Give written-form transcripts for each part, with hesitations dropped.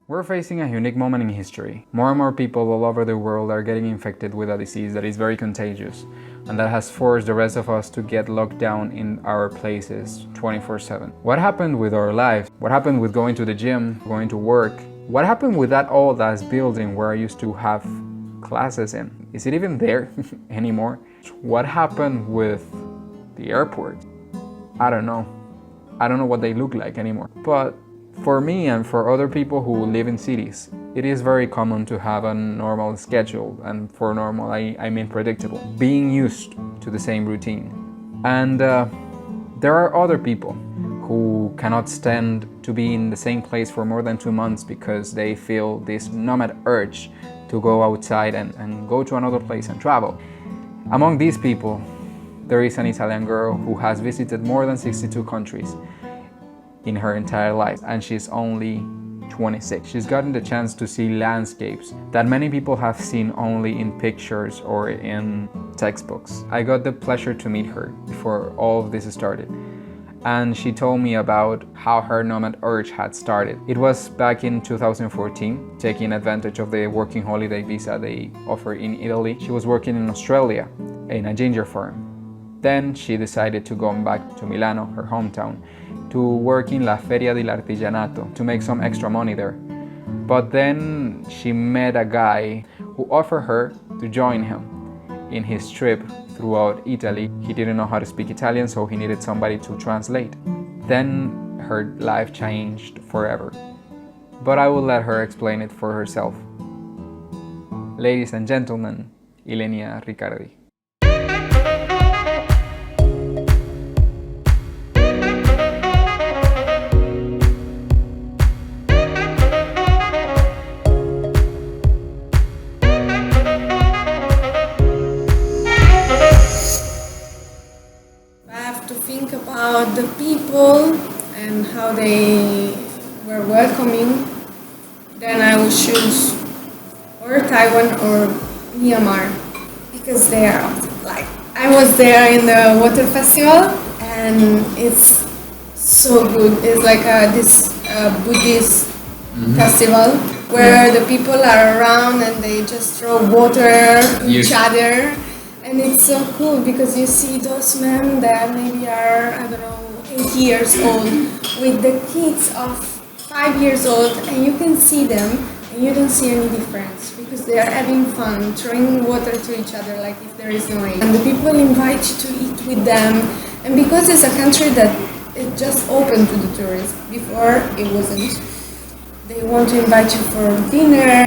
We're facing a unique moment in history. More and more people all over the world are getting infected with a disease that is very contagious and that has forced the rest of us to get locked down in our places 24/7. What happened with our lives? What happened with going to the gym, going to work? What happened with that old ass building where I used to have classes in? Is it even there anymore? What happened with the airport? I don't know. I don't know what they look like anymore. But for me and for other people who live in cities, it is very common to have a normal schedule, and for normal I mean predictable, being used to the same routine. And there are other people who cannot stand to be in the same place for more than 2 months because they feel this nomad urge to go outside and go to another place and travel. Among these people, there is an Italian girl who has visited more than 62 countries in her entire life, and she's only 26. She's gotten the chance to see landscapes that many people have seen only in pictures or in textbooks. I got the pleasure to meet her before all of this started, and she told me about how her nomad urge had started. It was back in 2014, taking advantage of the working holiday visa they offer in Italy. She was working in Australia in a ginger farm. Then she decided to go back to Milano, her hometown, to work in La Feria dell'Artigianato to make some extra money there. But then she met a guy who offered her to join him in his trip throughout Italy. He didn't know how to speak Italian, so he needed somebody to translate. Then her life changed forever. But I will let her explain it for herself. Ladies and gentlemen, Ylenia Riccardi. About the people and how they were welcoming, then I would choose or Taiwan or Myanmar, because they are like, I was there in the water festival and it's so good. It's like this Buddhist festival where the people are around and they just throw water at each other. And it's so cool because you see those men that maybe are, I don't know, 8 years old with the kids of 5 years old, and you can see them and you don't see any difference because they are having fun, throwing water to each other like if there is no rain. And the people invite you to eat with them, and because it's a country that it just opened to the tourists, before it wasn't. They want to invite you for dinner,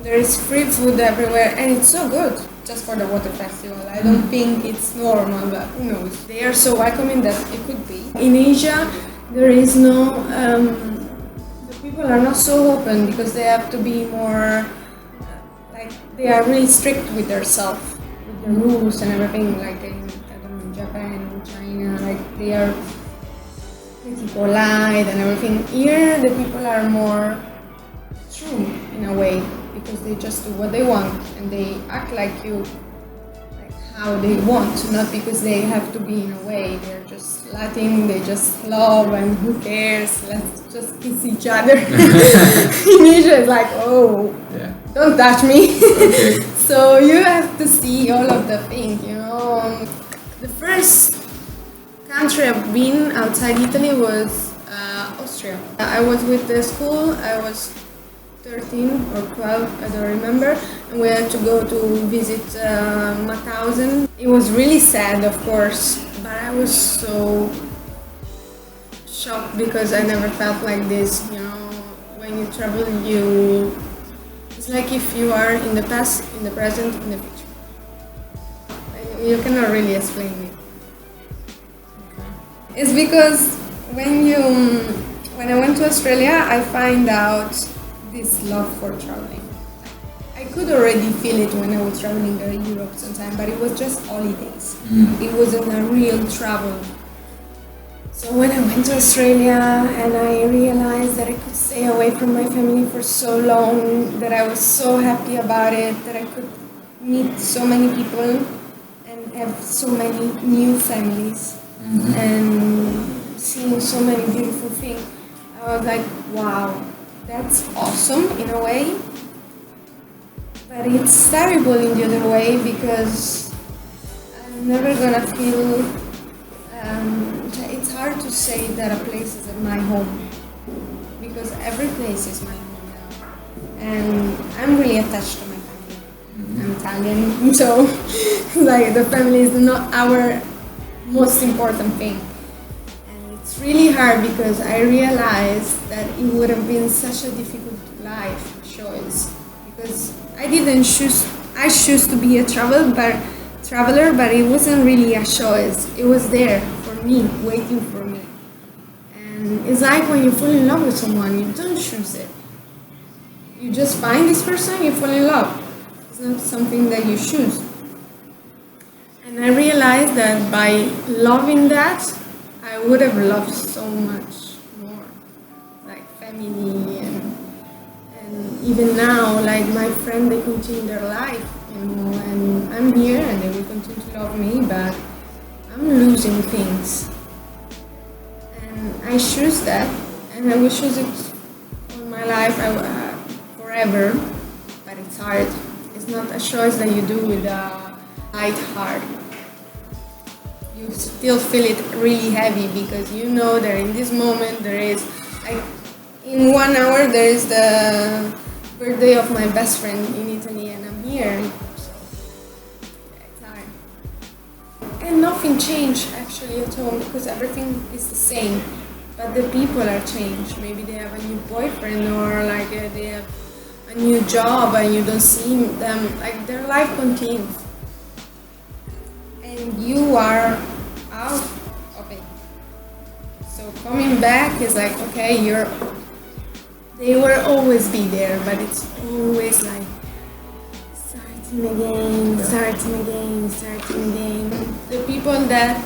there is free food everywhere, and it's so good. Just for the water festival. I don't think it's normal, but who knows. They are so welcoming that it could be. In Asia, there is no, the people are not so open because they have to be more, like, they are really strict with themselves, with the rules and everything, like in, I don't know, Japan, China, like they are pretty polite and everything. Here, the people are more true in a way, because they just do what they want and they act like you, like how they want, not because they have to be in a way. They're just Latin, they just love, and who cares, let's just kiss each other. In Asia it's like, oh, yeah, don't touch me. Okay. So you have to see all of the things, you know. The first country I've been outside Italy was Austria. I was with the school, I was 13 or 12, I don't remember, and we had to go to visit Mauthausen. It was really sad, of course, but I was so shocked because I never felt like this, you know. When you travel, it's like if you are in the past, in the present, in the future. You cannot really explain it. It's because when I went to Australia, I find out this love for traveling. I could already feel it when I was traveling in Europe sometimes, but it was just holidays. It wasn't a real travel. So when I went to Australia and I realized that I could stay away from my family for so long, that I was so happy about it, that I could meet so many people and have so many new families and seeing so many beautiful things, I was like, wow. that's awesome in a way, but it's terrible in the other way because I'm never gonna feel. It's hard to say that a place is my home because every place is my home now, and I'm really attached to my family. I'm Italian, so like the family is not our most important thing. And it's really hard because I realized that it would have been such a difficult life choice because I didn't choose. I chose to be a traveler, but it wasn't really a choice. It was there for me, waiting for me. And it's like when you fall in love with someone, you don't choose it. You just find this person, you fall in love. It's not something that you choose. And I realized that by loving that, I would have loved so much more, like family and even now, like my friend, they continue their life, and I'm here and they will continue to love me, but I'm losing things. And I choose that, and I will choose it all my life, forever, but it's hard. It's not a choice that you do with a light heart. You still feel it really heavy because you know that in this moment there is, like, in 1 hour there is the birthday of my best friend in Italy and I'm here. So it's hard. And nothing changed actually at home because everything is the same. But the people are changed. Maybe they have a new boyfriend or like they have a new job and you don't see them. Like their life continues. And you are out of it. So coming back is like, okay, they will always be there, but it's always like starting again. The people that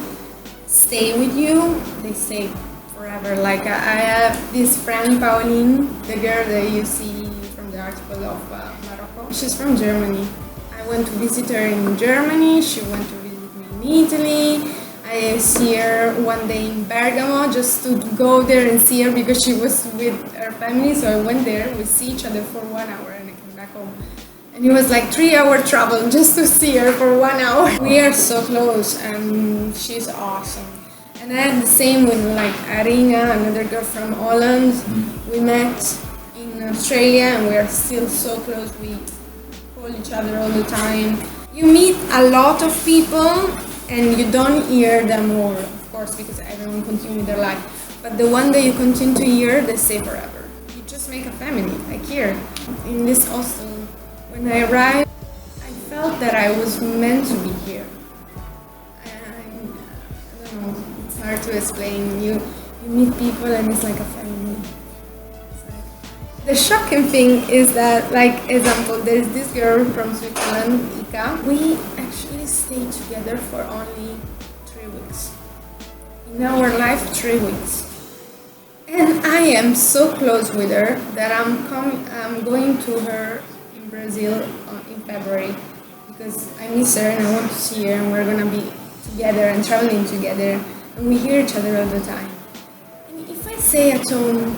stay with you, they stay forever. Like I have this friend, Pauline, the girl that you see from the article of Morocco. She's from Germany. I went to visit her in Germany, she went to visit me in Italy. I see her one day in Bergamo just to go there and see her because she was with her family. So I went there, we see each other for 1 hour and I came back home. And it was like 3-hour travel just to see her for 1 hour. We are so close and she's awesome. And I had the same with like Ylenia, another girl from Holland. We met in Australia and we are still so close. We call each other all the time. You meet a lot of people and you don't hear them all, of course, because everyone continues their life. But the one that you continue to hear, they stay forever. You just make a family, like here. In this hostel, when I arrived, I felt that I was meant to be here. I don't know, it's hard to explain. You meet people and it's like a family. The shocking thing is that, like, example, there's this girl from Switzerland, Ika. We actually stayed together for only 3 weeks. In our life, 3 weeks. And I am so close with her that I'm going to her in Brazil in February because I miss her and I want to see her and we're gonna be together and traveling together and we hear each other all the time. And if I say at home,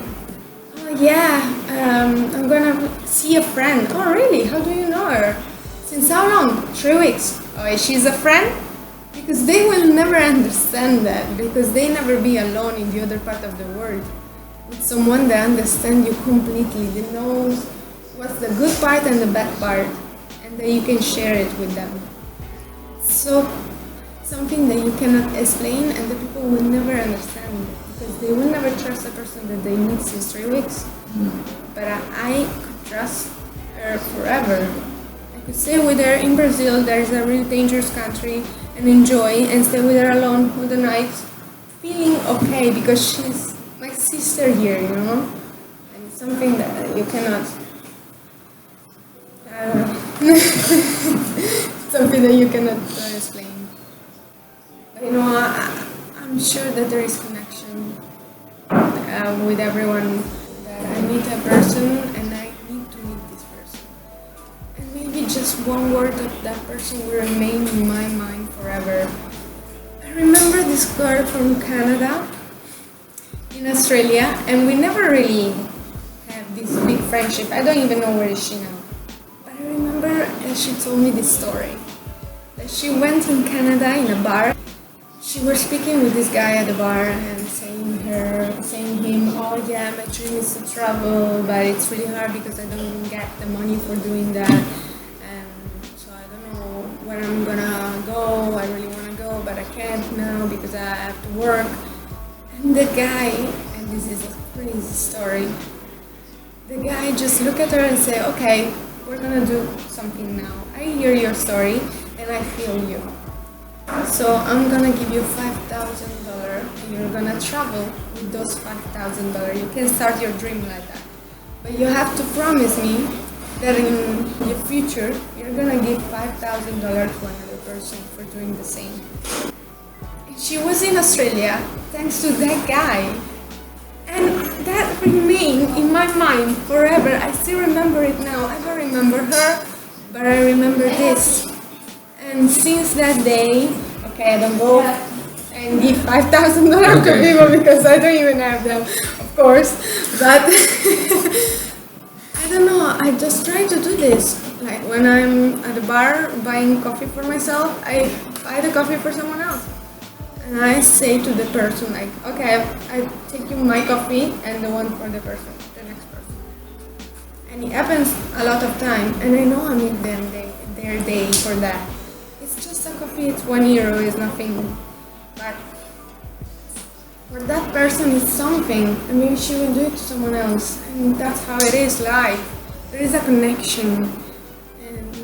I'm gonna see a friend. Oh, really? How do you know her? Since how long? 3 weeks. Oh, she's a friend? Because they will never understand that, because they never be alone in the other part of the world. With someone that understands you completely, that knows what's the good part and the bad part, and that you can share it with them. So, something that you cannot explain and the people will never understand. Because they will never trust a person that they meet since 3 weeks. But I could trust her forever. I could stay with her in Brazil, that is a really dangerous country, and enjoy and stay with her alone all the night, feeling okay because she's my sister here, you know? And it's something that you cannot, something that you cannot explain. But you know, I'm sure that there is connection with everyone, that I meet a person and I need to meet this person. And maybe just one word of that person will remain in my mind forever. I remember this girl from Canada in Australia, and we never really have this friendship. I don't even know where is she now. But I remember that she told me this story. That she went in Canada in a bar. She was speaking with this guy at the bar and saying him, oh yeah, my dream is to travel, but it's really hard because I don't get the money for doing that. And so I don't know where I'm gonna go. I really wanna go, but I can't now because I have to work. And the guy, and this is a crazy story, the guy just looked at her and said, okay, we're gonna do something now. I hear your story and I feel you. So I'm gonna give you $5,000 and you're gonna travel with those $5,000. You can start your dream like that. But you have to promise me that in the future you're gonna give $5,000 to another person for doing the same. And she was in Australia thanks to that guy. And that remained in my mind forever. I still remember it now. I don't remember her, but I remember this. And since that day, okay, I don't go and give $5,000 to people because I don't even have them, of course. But I don't know, I just try to do this. Like when I'm at the bar buying coffee for myself, I buy the coffee for someone else. And I say to the person, like, okay, I take you my coffee and the one for the person, the next person. And it happens a lot of time, and I know I make them their day for that. It's just a coffee, it's €1, it's nothing. But for that person, it's something, and maybe she will do it to someone else. And that's how it is life. There is a connection. And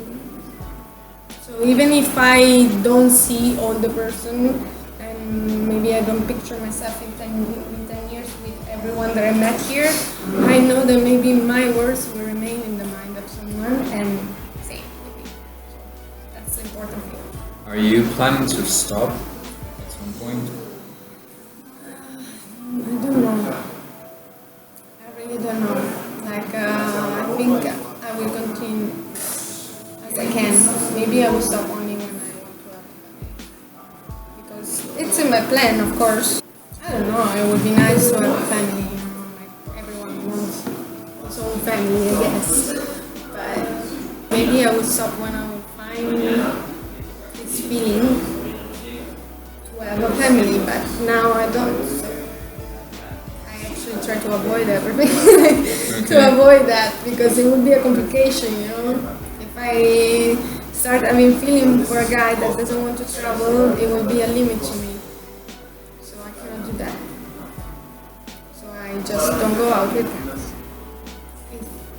so even if I don't see all the person, and maybe I don't picture myself in 10 years with everyone that I met here, I know that maybe my words will remain in the mind of someone and say maybe. So that's the important thing. Are you planning to stop at some point? I don't know. I really don't know. Like, I think I will continue as I can. Maybe I will stop only when I want to have a family. Because it's in my plan, of course. I don't know, it would be nice to have a family, you know, like everyone wants his own family, I guess. But maybe I will stop when I will find this feeling to have a family, but now I don't. So I actually try to avoid everything, to avoid that, because it would be a complication, you know. If I start having feeling for a guy that doesn't want to travel, it will be a limit to me. So I cannot do that. So I just don't go out with him.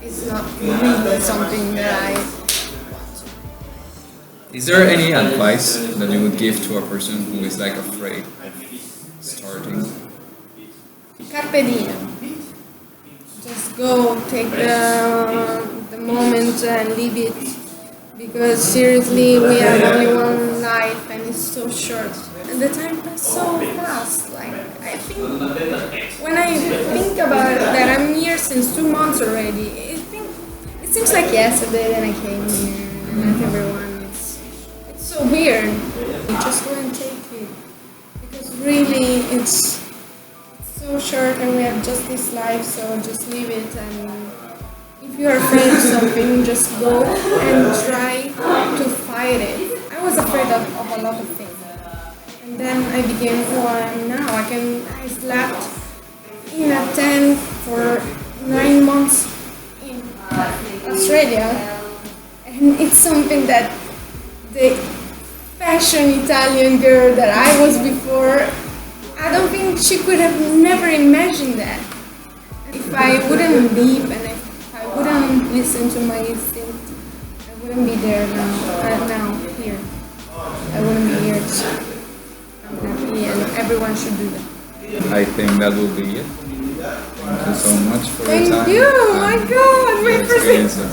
It's not really something that I want to. Is there any advice that you would give to a person who is like afraid of starting? Carpe diem. Just go, take the moment and live it. Because seriously, we have only one life and it's so short. And the time passes so fast. Like, I think, when I think about that I'm here since 2 months already, it seems like yesterday when I came here and I met everyone. It's so weird. You just go and take it. Because really, it's so short and we have just this life, so just live it. And if you are afraid of something, just go and try to fight it. I was afraid of a lot of things. And then I became who I am now. I slept in a tent for 9 months in Australia. And it's something that the fashion Italian girl that I was before, I don't think she could have never imagined that. If I wouldn't leave and if I wouldn't listen to my instinct, I wouldn't be there now here. I wouldn't be here. I'm happy and everyone should do that. I think that will be it. Thank you so much for your time. Thank you! Oh my God! My experiences.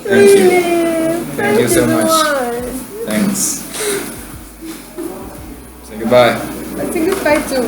Thank Really? you. Thank you so much. Thanks. Say goodbye. Say goodbye too.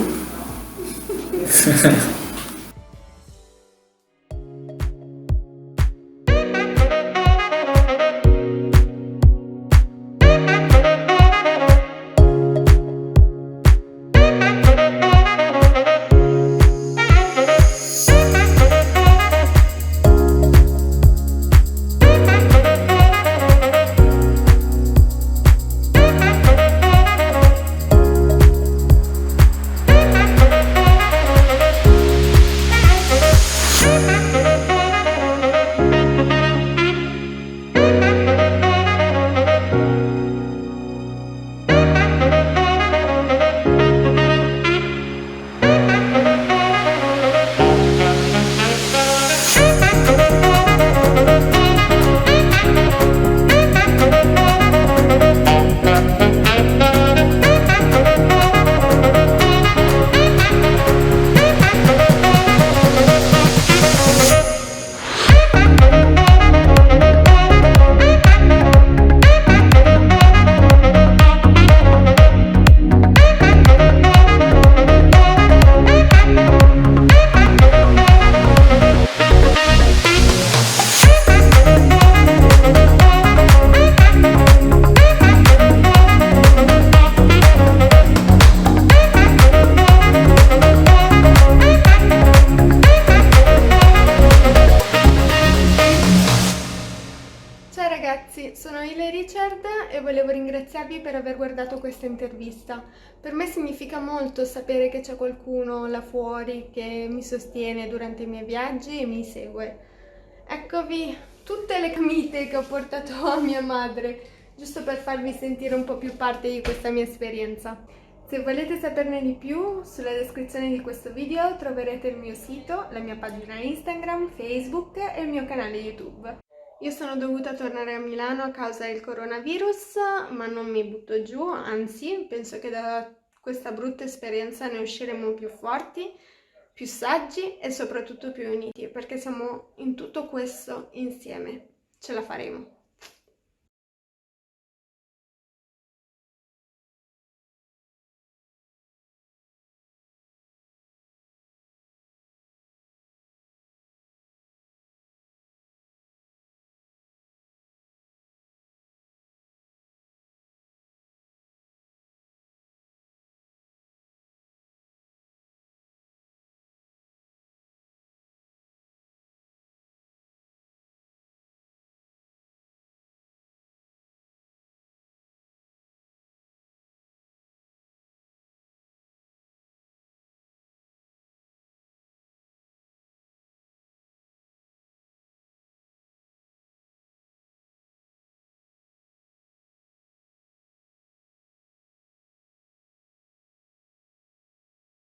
ragazzi, sono Ylerichard e volevo ringraziarvi per aver guardato questa intervista. Per me significa molto sapere che c'è qualcuno là fuori che mi sostiene durante i miei viaggi e mi segue. Eccovi tutte le camite che ho portato a mia madre, giusto per farvi sentire un po' più parte di questa mia esperienza. Se volete saperne di più, sulla descrizione di questo video troverete il mio sito, la mia pagina Instagram, Facebook e il mio canale YouTube. Io sono dovuta tornare a Milano a causa del coronavirus, ma non mi butto giù, anzi, penso che da questa brutta esperienza ne usciremo più forti, più saggi e soprattutto più uniti, perché siamo in tutto questo insieme. Ce la faremo.